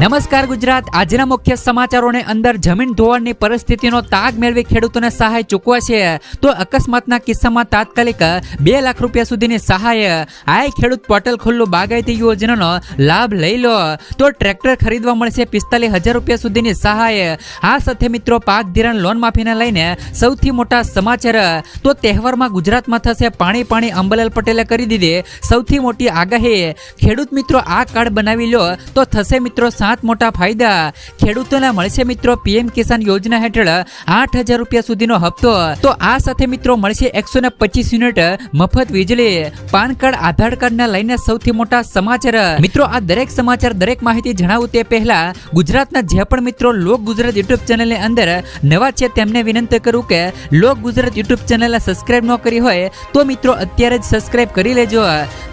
નમસ્કાર ગુજરાત, આજના મુખ્ય સમાચારોની અંદર જમીન ધોવાણની પરિસ્થિતિનો તાગ મેળવી ખેડૂતોને સહાય ચૂકવા છે. તો અકસ્માતના કિસ્સામાં તાત્કાલિક 2 લાખ રૂપિયા સુધીની સહાય. આ ખેડૂત પોર્ટલ ખુલ્લું બાગાયતી યોજનાનો લાભ લઈ લો. તો ટ્રેક્ટર ખરીદવા મળશે 45,000 રૂપિયા સુધીની સહાય. આ સાથે મિત્રો પાક ધિરાણ લોન માફીને લઈને સૌથી મોટા સમાચાર. તો તહેવારમાં ગુજરાતમાં થશે પાણી. અંબાલાલ પટેલે કરી દીધી સૌથી મોટી આગાહી. ખેડૂત મિત્રો આ કાર્ડ બનાવી લો તો થશે મિત્રો 7 મોટા ફાયદા. ખેડૂતોને મળશે મિત્રો પીએમ કિસાન યોજના હેઠળ 8,000 રૂપિયા સુધીનો હપ્તો. તો આ સાથે મિત્રો મળશે 125 યુનિટ મફત વીજળી. પાન કાર્ડ, આધાર કાર્ડને લઈને સૌથી મોટા સમાચાર. મિત્રો આ દરેક સમાચાર, દરેક માહિતી જણાવું તે પહેલા ગુજરાતના જે પણ મિત્રો લોક ગુજરાત યુટ્યુબ ચેનલની અંદર નવા છે તેમને વિનંતી કરું કે લોક ગુજરાત યુટ્યુબ ચેનલને સબસ્ક્રાઇબ ન કરી હોય તો મિત્રો અત્યારે જ સબસ્ક્રાઇબ કરી લેજો,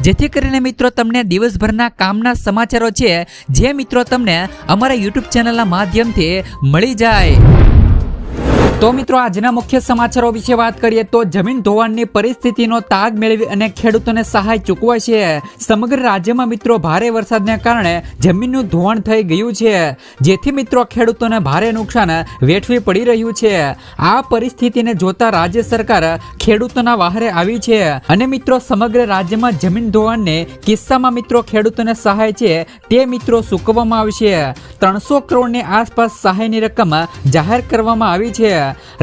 જેથી કરીને મિત્રો તમને દિવસભરના કામના સમાચારો છે જે મિત્રો તમને અમારા યુટ્યુબ ચેનલના માધ્યમથી મળી જાય. તો મિત્રો આજના મુખ્ય સમાચારો વિશે વાત કરીએ તો જમીન ધોવાણની પરિસ્થિતિનો તાગ મેળવી અને ખેડૂતોને સહાય ચૂકવાય છે. સમગ્ર રાજ્યમાં મિત્રો ભારે વરસાદને કારણે જમીનનું ધોવાણ થઈ ગયું છે, જેથી મિત્રો ખેડૂતોને ભારે નુકસાન વેઠવી પડી રહ્યું છે. આ પરિસ્થિતિને જોતા રાજ્ય સરકાર ખેડૂતોના વહારે આવી છે અને મિત્રો સમગ્ર રાજ્યમાં જમીન ધોવાણને કિસ્સામાં મિત્રો ખેડૂતોને સહાય છે તે મિત્રો ચૂકવવામાં આવશે. 300 કરોડની આસપાસ સહાયની રકમ જાહેર કરવામાં આવી છે.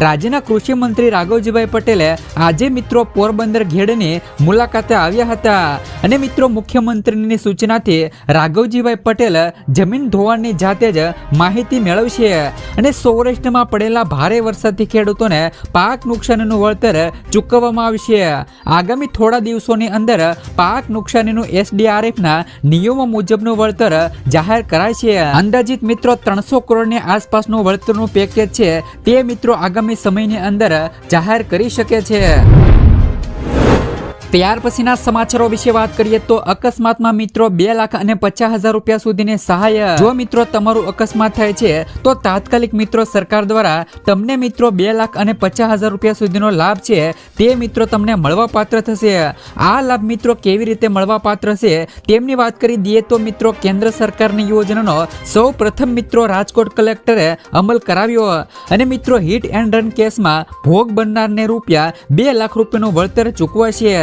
રાજ્યના કૃષિ મંત્રી રાઘવજીભાઈ પટેલે આજે મિત્રો પોરબંદર ઘેડની મુલાકાતે આવ્યા હતા અને મિત્રો મુખ્યમંત્રીની સૂચનાથી રાઘવજીભાઈ પટેલ જમીન ધોવાણની જાતે જ માહિતી મેળવશે અને સૌરાષ્ટ્રમાં પડેલા ભારે વરસાદથી ખેડૂતોને પાક નુકસાનીનું વળતર ચૂકવવામાં આવશે. આગામી થોડા દિવસોની અંદર પાક નુકસાનીનું SDRFના નિયમો મુજબનું વળતર જાહેર કરાય છે. અંદાજિત મિત્રો 300 કરોડની આસપાસનું વળતરનું પેકેજ છે તે મિત્રો આગામી સમયની અંદર જાહેર કરી શકે છે. ત્યાર પછીના સમાચારો વિશે વાત કરીએ તો અકસ્માતમાં મિત્રો 2,50,000 રૂપિયા સુધીની સહાય. જો મિત્રો તમારું અકસ્માત થાય છે તો તાત્કાલિક મિત્રો સરકાર દ્વારા તમને મિત્રો 2,50,000 રૂપિયા સુધીનો લાભ છે તે મિત્રો તમને મળવા પાત્ર થશે. આ લાભ મિત્રો કેવી રીતે મળવા પાત્ર છે તેમની વાત કરી દઈએ તો મિત્રો કેન્દ્ર સરકારની યોજનાનો સૌ પ્રથમ મિત્રો રાજકોટ કલેક્ટરે અમલ કરાવ્યો અને મિત્રો હિટ એન્ડ રન કેસમાં ભોગ બનનારને રૂપિયા 2 લાખ રૂપિયાનું વળતર ચૂકવાશે.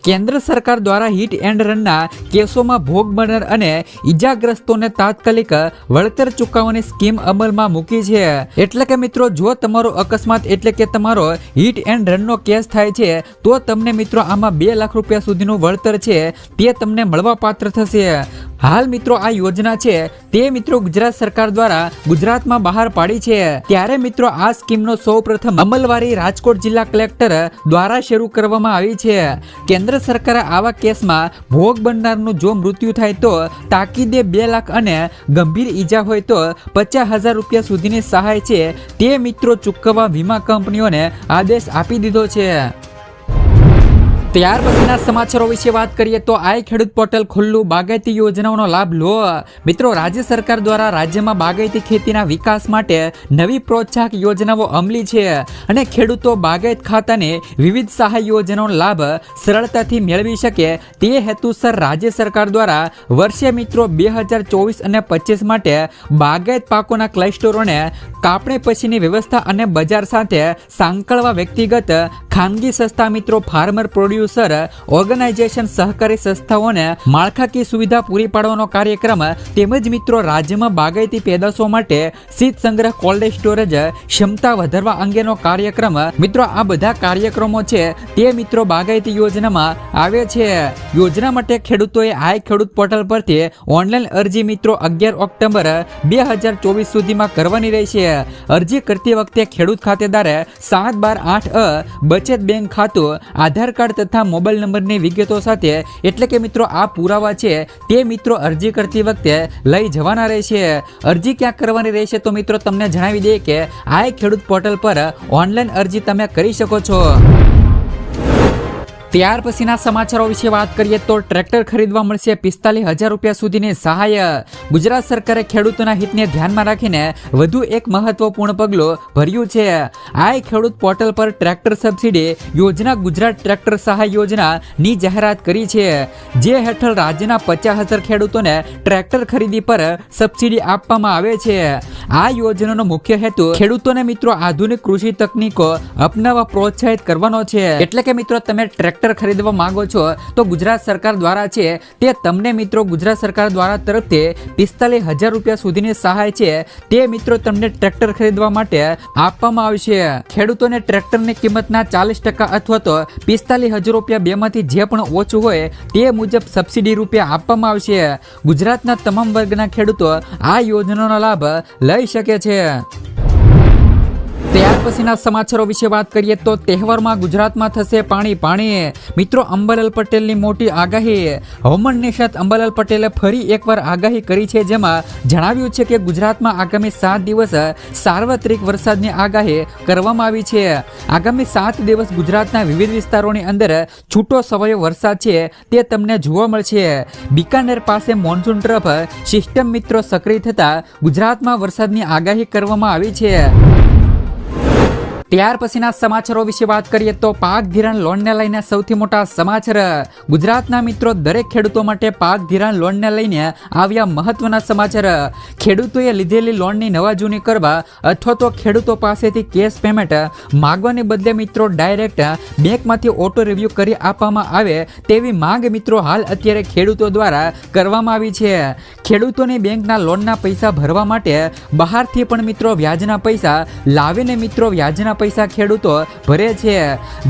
કેન્દ્ર સરકાર દ્વારા હિટ એન્ડ રનના કેસોમાં ભોગ બનનાર અને ઈજાગ્રસ્તોને તાત્કાલિક વળતર ચૂકવવાની સ્કીમ અમલમાં મૂકી છે. એટલે કે મિત્રો જો તમારો અકસ્માત એટલે કે તમારો હિટ એન્ડ રનનો કેસ થાય છે તો તમને મિત્રો આમાં 2 લાખ રૂપિયા સુધીનું વળતર છે તે તમને મળવા પાત્ર થશે. હાલ મિત્રો આ યોજના છે તે મિત્રો ગુજરાત સરકાર દ્વારા ગુજરાતમાં બહાર પાડી છે. ત્યારે મિત્રો આ સ્કીમનો સૌ પ્રથમ અમલવારી રાજકોટ જિલ્લા કલેક્ટર દ્વારા શરૂ કરવામાં આવી છે. કેન્દ્ર સરકારે આવા કેસમાં ભોગ બનનારનું જો મૃત્યુ થાય તો તાકીદે 2 લાખ અને ગંભીર ઈજા હોય તો 50,000 રૂપિયા સુધીની સહાય છે તે મિત્રો ચૂકવવા વીમા કંપનીઓને આદેશ આપી દીધો છે. ત્યાર પછીના સમાચારો વિશે વાત કરીએ તો આ ખેડૂત પોર્ટલ ખુલ્લું બાગાયતી યોજનાઓનો લાભ લો. મિત્રો રાજ્ય સરકાર દ્વારા રાજ્યમાં બાગાયતી ખેતીના વિકાસ માટે નવી પ્રોત્સાહક યોજનાઓ અમલી છે અને ખેડૂતો બાગાયત ખાતાની વિવિધ સહાય યોજનાઓનો લાભ સરળતાથી મેળવી શકે તે હેતુસર રાજ્ય સરકાર દ્વારા વર્ષે મિત્રો 2024 અને 25 માટે બાગાયત પાકોના ક્લસ્ટરોને કાપણી પછીની વ્યવસ્થા અને બજાર સાથે સાંકળવા વ્યક્તિગત, ખાનગી સંસ્થા મિત્રો, ફાર્મર પ્રોડ્યુસર ઓર્ગેનાઇઝેશન, સહકારી સંસ્થાઓને માળખાકીય સુવિધા પૂરી પાડવાનો કાર્યક્રમ તેમજ મિત્રો રાજ્યમાં બાગાયતી પેદાશો માટે શીત સંગ્રહ, કોલ્ડ સ્ટોરેજ ક્ષમતા વધારવા અંગેનો કાર્યક્રમ. મિત્રો આ બધા કાર્યક્રમો છે તે મિત્રો બાગાયતી યોજનામાં આવે છે. યોજના માટે ખેડૂતોએ આ ખેડૂત પોર્ટલ પરથી ઓનલાઈન અરજી મિત્રો 11 ઓક્ટોબર 2024 સુધીમાં કરવાની રહેશે. અરજી કરતી વખતે ખેડૂત ખાતેદારે 7/12 બચત બેંક ખાતું, આધાર કાર્ડ તથા મોબાઈલ નંબરની વિગતો સાથે એટલે કે મિત્રો આ પુરાવા છે તે મિત્રો અરજી કરતી વખતે લઈ જવાના રહેશે. અરજી ક્યાં કરવાની રહેશે તો મિત્રો તમને જણાવી દઈએ કે આ ખેડૂત પોર્ટલ પર ઓનલાઈન અરજી તમે કરી શકો છો. ત્યાર પછીના સમાચારો વિશે વાત કરીએ તો ટ્રેક્ટર ખરીદવા મળશે 45,000 રૂપિયા સુધીની સહાય. ગુજરાત સરકારે ખેડૂતોના હિતને ધ્યાનમાં રાખીને વધુ એક મહત્વપૂર્ણ પગલું ભર્યું છે. આ ખેડૂત પોર્ટલ પર ટ્રેક્ટર સબસિડી યોજના ગુજરાત ટ્રેક્ટર સહાય યોજનાની જાહેરાત કરી છે, જે હેઠળ રાજ્યના 50,000 ખેડૂતોને ટ્રેક્ટર ખરીદી પર સબસિડી આપવામાં આવે છે. આ યોજનાનો મુખ્ય હેતુ ખેડૂતોને મિત્રો આધુનિક કૃષિ તકનીકો અપનાવવા પ્રોત્સાહિત કરવાનો છે. એટલે કે મિત્રો તમે ટ્રેક્ટર ખરીદવા માંગો છો તો ગુજરાત સરકાર દ્વારા છે તે તમને મિત્રો ગુજરાત સરકાર દ્વારા તરફથી 45,000 રૂપિયા સુધીની સહાય છે તે મિત્રો તમને ટ્રેક્ટર ખરીદવા માટે આપવામાં આવશે. ખેડૂતોને ટ્રેક્ટરની કિંમતના 40% અથવા તો 45,000 રૂપિયા બેમાંથી જે પણ ઓછું હોય તે મુજબ સબસિડી રૂપિયા આપવામાં આવશે. ગુજરાતના તમામ વર્ગના ખેડૂતો આ યોજનાનો લાભ લઈ શકે છે. ત્યાર પછીના સમાચારો વિશે વાત કરીએ તો તહેવારમાં ગુજરાતમાં થશે પાણી. મિત્રો અંબાલાલ પટેલની મોટી આગાહી. હવામાન નિષ્ણાત અંબાલાલ પટેલે ફરી એકવાર આગાહી કરી છે, જેમાં જણાવ્યું છે કે ગુજરાતમાં આગામી 7 દિવસ સાર્વત્રિક વરસાદની આગાહી કરવામાં આવી છે. આગામી 7 દિવસ ગુજરાતના વિવિધ વિસ્તારોની અંદર છૂટો છવાયો વરસાદ છે તે તમને જોવા મળશે. બિકાનેર પાસે મોન્સૂન ટ્રફ સિસ્ટમ મિત્રો સક્રિય થતા ગુજરાતમાં વરસાદની આગાહી કરવામાં આવી છે. ત્યાર પછીના સમાચારો વિશે વાત કરીએ તો પાક ધિરાણ લોનને લઈને સૌથી મોટા સમાચાર. ગુજરાતના મિત્રો દરેક ખેડૂતો માટે પાક ધિરાણ લોનને લઈને આવ્યા મહત્વના સમાચાર. ખેડૂતોએ લીધેલી લોનની નવા જૂની કરવા અથવા તો ખેડૂતો પાસેથી કેશ પેમેન્ટ માગવાને બદલે મિત્રો ડાયરેક્ટ બેંકમાંથી ઓટો રિવ્યુ કરી આપવામાં આવે તેવી માંગ મિત્રો હાલ અત્યારે ખેડૂતો દ્વારા કરવામાં આવી છે. ખેડૂતોની બેંકના લોનના પૈસા ભરવા માટે બહારથી પણ મિત્રો વ્યાજના પૈસા લાવીને મિત્રો વ્યાજના પૈસા ખેડૂતો ભરે છે,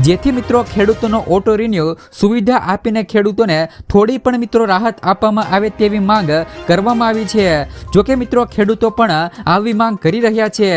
જેથી મિત્રો ખેડૂતોનો ઓટો રિન્યુ સુવિધા આપીને ખેડૂતોને થોડી પણ મિત્રો રાહત આપવામાં આવે તેવી માંગ કરવામાં આવી છે. જોકે મિત્રો ખેડૂતો પણ આવી માંગ કરી રહ્યા છે.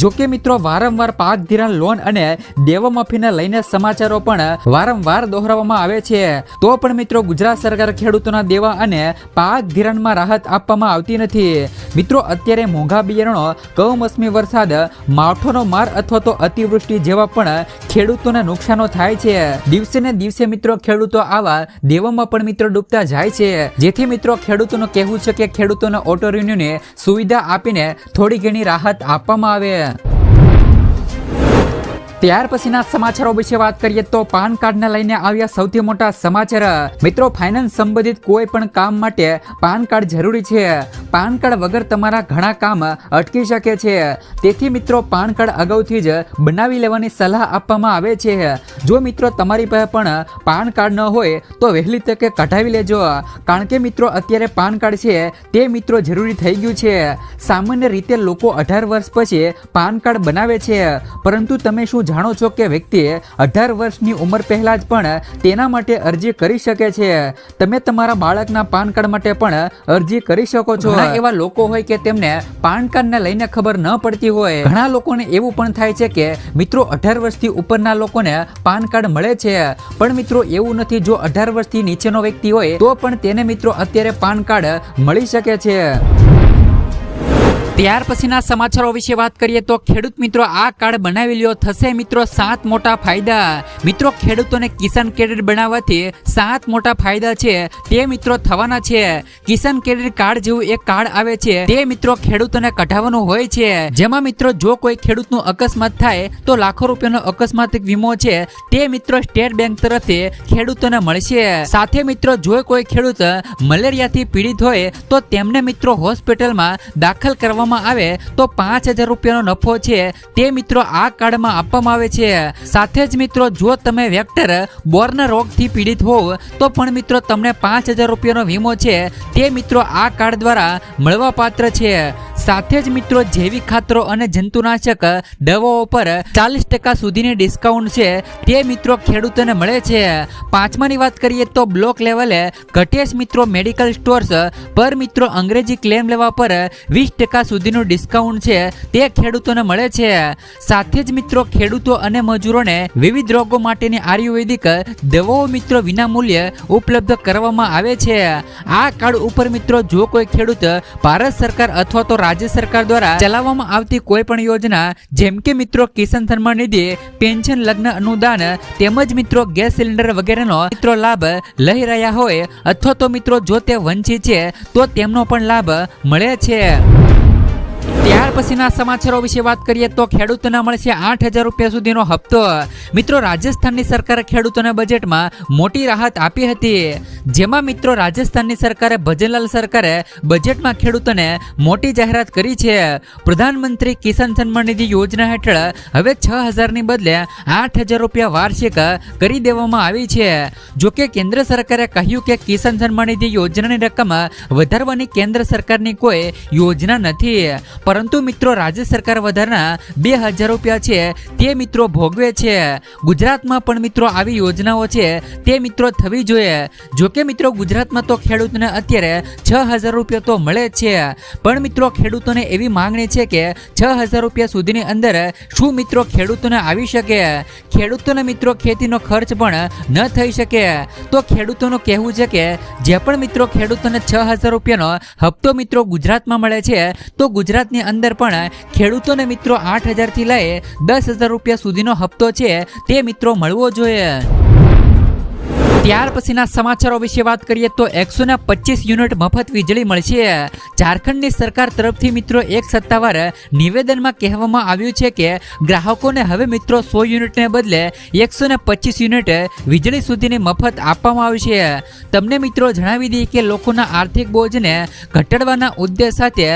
જોકે મિત્રો વારંવાર પાક ધિરાણ લોન અને દેવા માફીને લઈને સમાચારો પણ વારંવાર દોહરાવવામાં આવે છે, તો પણ મિત્રો ગુજરાત સરકાર ખેડૂતોના દેવા અને પાક ધિરાણમાં રાહત આપવામાં આવતી નથી. મિત્રો અત્યારે મોંઘા બિયારણો, કમોસમી વરસાદ, માવઠાનો માર અથવા તો અતિવૃષ્ટિ જેવા પણ ખેડૂતોને નુકસાનો થાય છે. દિવસે ને દિવસે મિત્રો ખેડૂતો આવા દેવામાં પણ મિત્રો ડૂબતા જાય છે, જેથી મિત્રો ખેડૂતોનું કહેવું છે કે ખેડૂતોને ઓટો રિન્યુની સુવિધા આપીને થોડી ઘણી રાહત આપવામાં આવે. ત્યાર પછીના સમાચારો વિશે વાત કરીએ તો પાન કાર્ડને લઈને આવ્યા સૌથી મોટા સમાચાર. મિત્રો ફાઇનાન્સ સંબંધિત કોઈ પણ કામ માટે પાન કાર્ડ જરૂરી છે. પાન કાર્ડ વગર તમારા ઘણા કામ અટકી શકે છે. તેથી મિત્રો પાન કાર્ડ અગાઉથી જ બનાવી લેવાની સલાહ આપવામાં આવે છે. જો મિત્રો તમારી પાસે પણ પાન કાર્ડ ન હોય તો વહેલી તકે કઢાવી લેજો, કારણ કે મિત્રો અત્યારે પાન કાર્ડ છે તે મિત્રો જરૂરી થઈ ગયું છે. સામાન્ય રીતે લોકો 18 વર્ષ પછી પાન કાર્ડ બનાવે છે, પરંતુ તમે શું જાણો છો કે વ્યક્તિએ 18 વર્ષની ઉંમર પહેલા જ પણ તેના માટે અરજી કરી શકે છે. તમે તમારા બાળકના પાન કાર્ડ માટે પણ અરજી કરી શકો છો. ઘણા એવા લોકો હોય કે તેમને પાન કાર્ડને લઈને ખબર ન પડતી હોય. ઘણા લોકોને એવું પણ થાય છે કે મિત્રો 18 વર્ષથી ઉપરના લોકોને પાન કાર્ડ મળે છે, પણ મિત્રો એવું નથી. જો 18 વર્ષથી નીચેનો વ્યક્તિ હોય તો પણ તેને મિત્રો અત્યારે પાન કાર્ડ મળી શકે છે. ત્યાર પછીના સમાચારો વિશે વાત કરીએ તો ખેડૂત મિત્રો આ કાર્ડ બનાવી લ્યો, થશે મિત્રો 7 મોટા ફાયદા. મિત્રો ખેડૂતોને કિસાન ક્રેડિટ બનાવવાથી 7 મોટા ફાયદા છે તે મિત્રો થવાના છે. કિસાન ક્રેડિટ કાર્ડ જેવું એક કાર્ડ આવે છે તે મિત્રો ખેડૂતોને કઢાવવાનું હોય છે, જેમાં મિત્રો જો કોઈ ખેડૂતનું અકસ્માત થાય તો લાખો રૂપિયાનો અકસ્માત વીમો છે તે મિત્રો સ્ટેટ બેંક તરફથી ખેડૂતોને મળશે. સાથે મિત્રો જો કોઈ ખેડૂત મલેરિયાથી પીડિત હોય તો તેમને મિત્રો હોસ્પિટલમાં દાખલ કરવામાં આવે તો 5,000 રૂપિયાનો નફો છે તે મિત્રો આ કાર્ડમાં આપવામાં આવે છે. સાથે જ મિત્રો જો તમે વેક્ટર બોર્ન રોગથી પીડિત હોવ તો પણ મિત્રો તમને 5,000 રૂપિયાનો વીમો છે તે મિત્રો આ કાર્ડ દ્વારા મળવા પાત્ર છે. સાથે જ મિત્રો જૈવિક ખાતરો અને જંતુનાશક દવાઓ પર 40% સુધીની ડિસ્કાઉન્ટ છે તે મિત્રો ખેડૂતોને મળે છે. પાંચમાની વાત કરીએ તો બ્લોક લેવલે ઘટેશ મિત્રો મેડિકલ સ્ટોર્સ પર મિત્રો અંગ્રેજી ક્લેમ લેવા પર 20% સુધીનું ડિસ્કાઉન્ટ છે તે ખેડૂતોને મળે છે। સાથે જ મિત્રો ખેડૂતો અને મજૂરોને વિવિધ રોગો માટેની આયુર્વેદિક દવાઓ મિત્રો વિનામૂલ્યે ઉપલબ્ધ કરવામાં આવે છે। આ કાર્ડ ઉપર મિત્રો જો કોઈ ખેડૂત ભારત સરકાર અથવા તો રાજ્ય સરકાર દ્વારા ચલાવવામાં આવતી કોઈ પણ યોજના જેમ કે મિત્રો કિસાન સન્માન નિધિ, પેન્શન, લગ્ન અનુદાન તેમજ મિત્રો ગેસ સિલિન્ડર વગેરેનો મિત્રો લાભ લઈ રહ્યા હોય અથવા તો મિત્રો જો તે વંચિત છે તો તેમનો પણ લાભ મળે છે। ત્યાર પછીના સમાચારો વિશે વાત કરીએ તો ખેડૂતોને મળશે 8,000 રૂપિયા સુધીનો હપ્તો। મિત્રો રાજસ્થાનની સરકારે ખેડૂતોને બજેટમાં મોટી રાહત આપી હતી, જેમાં મિત્રો રાજસ્થાનની સરકારે ભજનલાલ સરકારે બજેટમાં ખેડૂતોને મોટી જાહેરાત કરી છે। પ્રધાનમંત્રી કિસાન સન્માન નિધિ યોજના હેઠળ હવે 6,000 ની બદલે 8,000 રૂપિયા વાર્ષિક કરી દેવામાં આવી છે। જોકે કેન્દ્ર સરકારે કહ્યું કે કિસાન સન્માન નિધિ યોજનાની રકમ વધારવાની કેન્દ્ર સરકારની કોઈ યોજના નથી, પરંતુ મિત્રો રાજ્ય સરકાર વધારાના 2,000 રૂપિયા છે તે મિત્રો ભોગવે છે। ગુજરાતમાં પણ મિત્રો આવી યોજનાઓ છે તે મિત્રો થવી જોઈએ। જોકે મિત્રો ગુજરાતમાં તો ખેડૂતોને અત્યારે 6,000 રૂપિયા તો મળે છે, પણ મિત્રો ખેડૂતોને એવી માંગણી છે કે 6,000 રૂપિયા સુધીની અંદર શું મિત્રો ખેડૂતોને આવી શકે? ખેડૂતોને મિત્રો ખેતીનો ખર્ચ પણ ન થઈ શકે, તો ખેડૂતોનું કહેવું છે કે જે પણ મિત્રો ખેડૂતોને 6,000 રૂપિયાનો હપ્તો મિત્રો ગુજરાતમાં મળે છે તો ગુજરાતની અંદર પણ ખેડૂતોને મિત્રો 8,000 થી લઈ 10,000 રૂપિયા સુધીનો હપ્તો છે તે મિત્રો મળવો જોઈએ। ત્યાર પછીના સમાચારો વિશે વાત કરીએ તો 125 યુનિટ મફત વીજળી મળશે। ઝારખંડની સરકાર તરફથી મિત્રો એક સત્તાવાર નિવેદનમાં કહેવામાં આવ્યું છે કે ગ્રાહકોને હવે મિત્રો 100 યુનિટને બદલે 125 યુનિટ વીજળી સુધીની મફત આપવામાં આવશે। તમને મિત્રો જણાવી દઈએ કે લોકોના આર્થિક બોજને ઘટાડવાના ઉદ્દેશ સાથે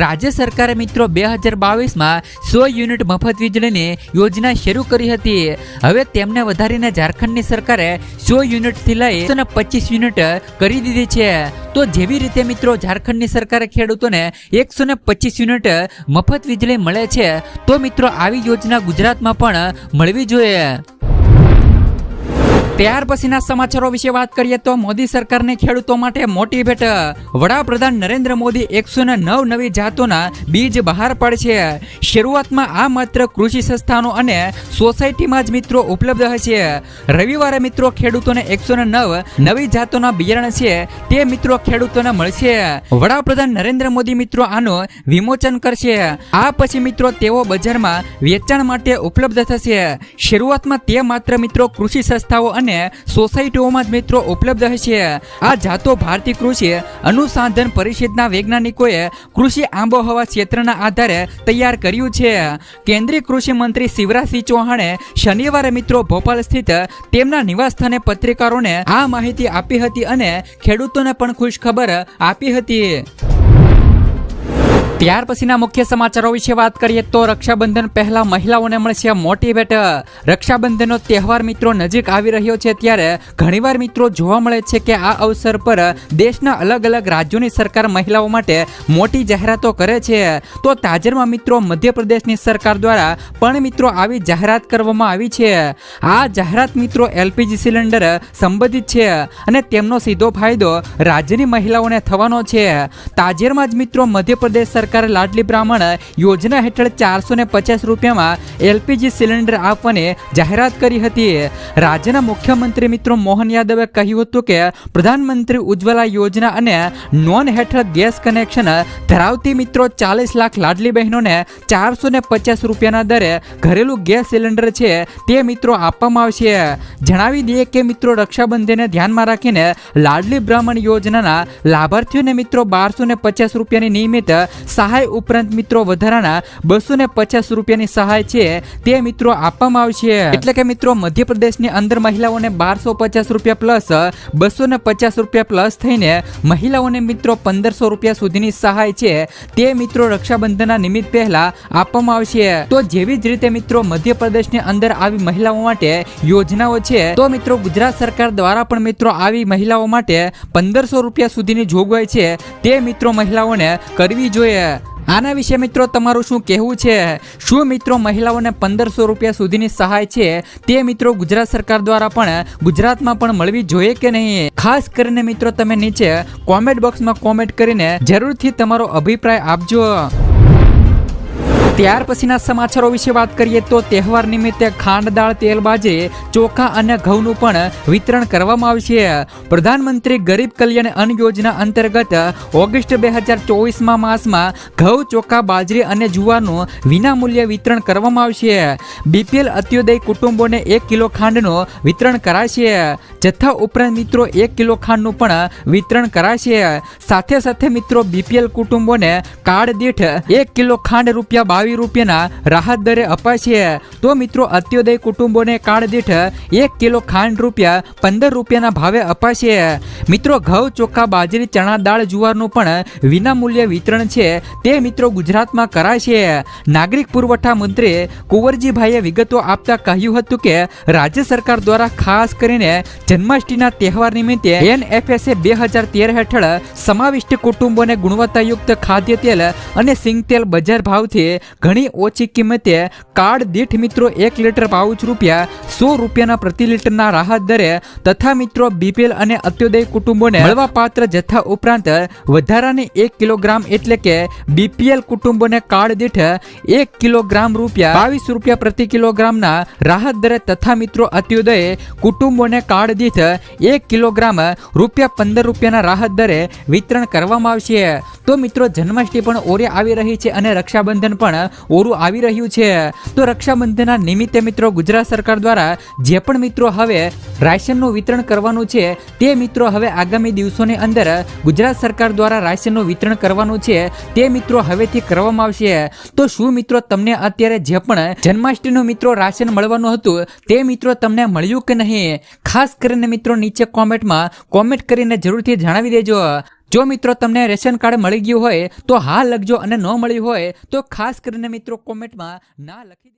રાજ્ય સરકારે મિત્રો 2022માં 100 યુનિટ મફત વીજળીની યોજના શરૂ કરી હતી। હવે તેમને વધારીને ઝારખંડની સરકારે 100 યુનિટ થી લઈ 125 યુનિટ કરી દીધી છે। તો જેવી રીતે મિત્રો ઝારખંડની સરકારે ખેડૂતોને 125 યુનિટ મફત વીજળી મળે છે તો મિત્રો આવી યોજના ગુજરાતમાં પણ મળવી જોઈએ। ત્યાર પછીના સમાચારો વિશે વાત કરીએ તો મોદી સરકારને ખેડૂતો માટે મોટી ભેટ। વડાપ્રધાન નરેન્દ્ર મોદી 109 નવી જાતોના બીજ બહાર પાડશે। શરૂઆતમાં આ માત્ર કૃષિ સંસ્થાનો અને સોસાયટીમાં જ મિત્રો ઉપલબ્ધ હશે। રવિવારે મિત્રો ખેડૂતોને 109 નવી જાતોના બિયારણ છે તે મિત્રો ખેડૂતોને મળશે। વડાપ્રધાન નરેન્દ્ર મોદી મિત્રો આનું વિમોચન કરશે। આ પછી મિત્રો તેઓ બજારમાં વેચાણ માટે ઉપલબ્ધ થશે। શરૂઆતમાં તે માત્ર મિત્રો કૃષિ સંસ્થાઓ અને સોસાયટીઓમાં જ મિત્રો ઉપલબ્ધ હશે। આ જાતો ભારતીય કૃષિ અનુસંધાન પરિષદના વૈજ્ઞાનિકોએ કૃષિ આબોહવા ક્ષેત્રના આધારે તૈયાર કર્યું છે। કેન્દ્રીય કૃષિ મંત્રી શિવરાજસિંહ ચૌહાણે શનિવારે મિત્રો ભોપાલ સ્થિત તેમના નિવાસસ્થાને પત્રકારોને આ માહિતી આપી હતી અને ખેડૂતોને પણ ખુશ ખબર આપી હતી। ત્યાર પછીના મુખ્ય સમાચારો વિશે વાત કરીએ તો રક્ષાબંધન પહેલા મહિલાઓને મળશે મોટી ભેટ। રક્ષાબંધનનો તહેવાર મિત્રો નજીક આવી રહ્યો છે ત્યારે ઘણીવાર મિત્રો જોવા મળે છે કે આ અવસર પર દેશના અલગ અલગ રાજ્યોની સરકાર મહિલાઓ માટે મોટી જાહેરાતો કરે છે। તો તાજેતરમાં મિત્રો મધ્યપ્રદેશની સરકાર દ્વારા પણ મિત્રો આવી જાહેરાત કરવામાં આવી છે। આ જાહેરાત મિત્રો LPG સિલિન્ડર સંબંધિત છે અને તેમનો સીધો ફાયદો રાજ્યની મહિલાઓને થવાનો છે। તાજેતરમાં જ મિત્રો મધ્યપ્રદેશ સરકારે લાડલી બ્રાહ્મણ યોજના હેઠળ 450 રૂપિયામાં LPG સિલિન્ડર આપવાની જાહેરાત કરી હતી। રાજ્યના મુખ્યમંત્રી મિત્રો મોહન યાદવે કહ્યું હતું કે પ્રધાનમંત્રી ઉજ્જવલા યોજના અને નોન હેઠળ ગેસ કનેક્શન ધરાવતી મિત્રો 40 લાખ લાડલી બહેનોને 450 રૂપિયાના દરે ઘરેલું ગેસ સિલિન્ડર છે તે મિત્રો આપવામાં આવશે। જણાવી દઈએ કે મિત્રો રક્ષાબંધનને ધ્યાનમાં રાખીને લાડલી બ્રાહ્મણ યોજનાના લાભાર્થીઓને મિત્રો 1250 રૂપિયાની નિયમિત સહાય ઉપરાંત મિત્રો વધારાના 250 રૂપિયાની સહાય છે તે મિત્રો આપવામાં આવશે। એટલે કે મિત્રો મધ્યપ્રદેશની અંદર મહિલાઓને 1250 રૂપિયા પ્લસ 250 રૂપિયા પ્લસ થઈને મહિલાઓને મિત્રો 1500 રૂપિયા સુધીની સહાય છે તે મિત્રો રક્ષાબંધનના નિમિત્ત પહેલા આપવામાં આવશે। તો જેવી જ રીતે મિત્રો મધ્યપ્રદેશની અંદર આવી મહિલાઓ માટે યોજનાઓ છે તો મિત્રો ગુજરાત સરકાર દ્વારા પણ મિત્રો આવી મહિલાઓ માટે 1500 રૂપિયા સુધીની જોગવાઈ છે તે મિત્રો મહિલાઓને કરવી જોઈએ। આના વિશે મિત્રો તમારું શું કહેવું છે? શું મિત્રો મહિલાઓને 1500 રૂપિયા સુધીની સહાય છે તે મિત્રો ગુજરાત સરકાર દ્વારા પણ ગુજરાતમાં પણ મળવી જોઈએ કે નહીં? ખાસ કરીને મિત્રો તમે નીચે કોમેન્ટ બોક્સમાં કોમેન્ટ કરીને જરૂરથી તમારો અભિપ્રાય આપજો। ત્યાર પછીના સમાચારો વિશે વાત કરીએ તો તહેવાર નિમિત્તે ખાંડ, દાળ, તેલ, બાજરી, ચોખા અને ઘઉંનું પણ વિતરણ કરવામાં આવશે. પ્રધાનમંત્રી ગરીબ કલ્યાણ અન્ન યોજના અંતર્ગત ઓગસ્ટ 2024 માસમાં ઘઉં, ચોખા, બાજરી અને જુવારનું વિનામૂલ્યે વિતરણ કરવામાં આવશે. બીપીએલ અત્યોદય કુટુંબોને 1 કિલો ખાંડનું વિતરણ કરાશે. જથ્થા ઉપરાંત મિત્રો 1 કિલો ખાંડનું પણ વિતરણ કરાશે. સાથે સાથે મિત્રો બીપીએલ કુટુંબોને કાર્ડ દીઠ 1 કિલો ખાંડ ₹22 રાહત દરે અપાશે. તો મિત્રો અત્યોદય કુટુંબોને કાર્ડ દીઠ 1 કિલો ખાંડ ₹15 ભાવે અપાશે. મિત્રો ઘઉં, ચોખા, બાજરી, ચણા દાળ, જુવારનું પણ વિનામૂલ્ય વિતરણ છે તે મિત્રો ગુજરાતમાં કરાશે. નાગરિક પુરવઠા મંત્રી કુંવરજીભાઈએ વિગતો આપતા કહ્યું હતું કે રાજ્ય સરકાર દ્વારા ખાસ કરીને જન્માષ્ટમીના તહેવાર નિમિત્તે NFSA 2013 હેઠળ સમાવિષ્ટ કુટુંબોને ગુણવત્તાયુક્ત ખાદ્ય તેલ અને સિંગ તેલ બજાર ભાવથી ઘણી ઓછી કિંમતે કાર્ડ દીઠ મિત્રો 1 લીટર પાઉચ ₹100 પ્રતિ લીટરના રાહત દરે તથા મિત્રો બીપીએલ અને અત્યોદય કુટુંબોને મળવાપાત્ર જથ્થા ઉપરાંત વધારાની 1 કિલોગ્રામ એટલે કે બીપીએલ કુટુંબોને કાર્ડ દીઠ 1 કિલોગ્રામ ₹22 પ્રતિ કિલોગ્રામના રાહત દરે તથા મિત્રો અત્યોદય કુટુંબોને કાર્ડ દીઠ 1 કિલોગ્રામ ₹15 રાહત દરે વિતરણ કરવામાં આવશે. તો મિત્રો જન્માષ્ટમી પણ ઓરે આવી રહી છે અને રક્ષાબંધન પણ ઓરું આવી રહ્યું છે. તો રક્ષાબંધનના નિમિત્તે મિત્રો ગુજરાત સરકાર દ્વારા જે પણ મિત્રો હવે રાશનનું વિતરણ કરવાનું છે તે મિત્રો હવે આગામી દિવસોની અંદર ગુજરાત સરકાર દ્વારા રાશનનું વિતરણ કરવાનું છે તે મિત્રો હવેથી કરવામાં આવશે. તો શું મિત્રો તમને અત્યારે જે પણ જન્માષ્ટમીનું મિત્રો રાશન મળવાનું હતું તે મિત્રો તમને મળ્યું કે નહીં? ખાસ કરીને મિત્રો નીચે કોમેન્ટમાં કોમેન્ટ કરીને જરૂરથી જણાવી દેજો. જો મિત્રો તમને રેશન કાર્ડ મળી ગયું હોય તો હા લખજો અને ન મળ્યું હોય તો ખાસ કરીને મિત્રો કોમેન્ટમાં ના લખી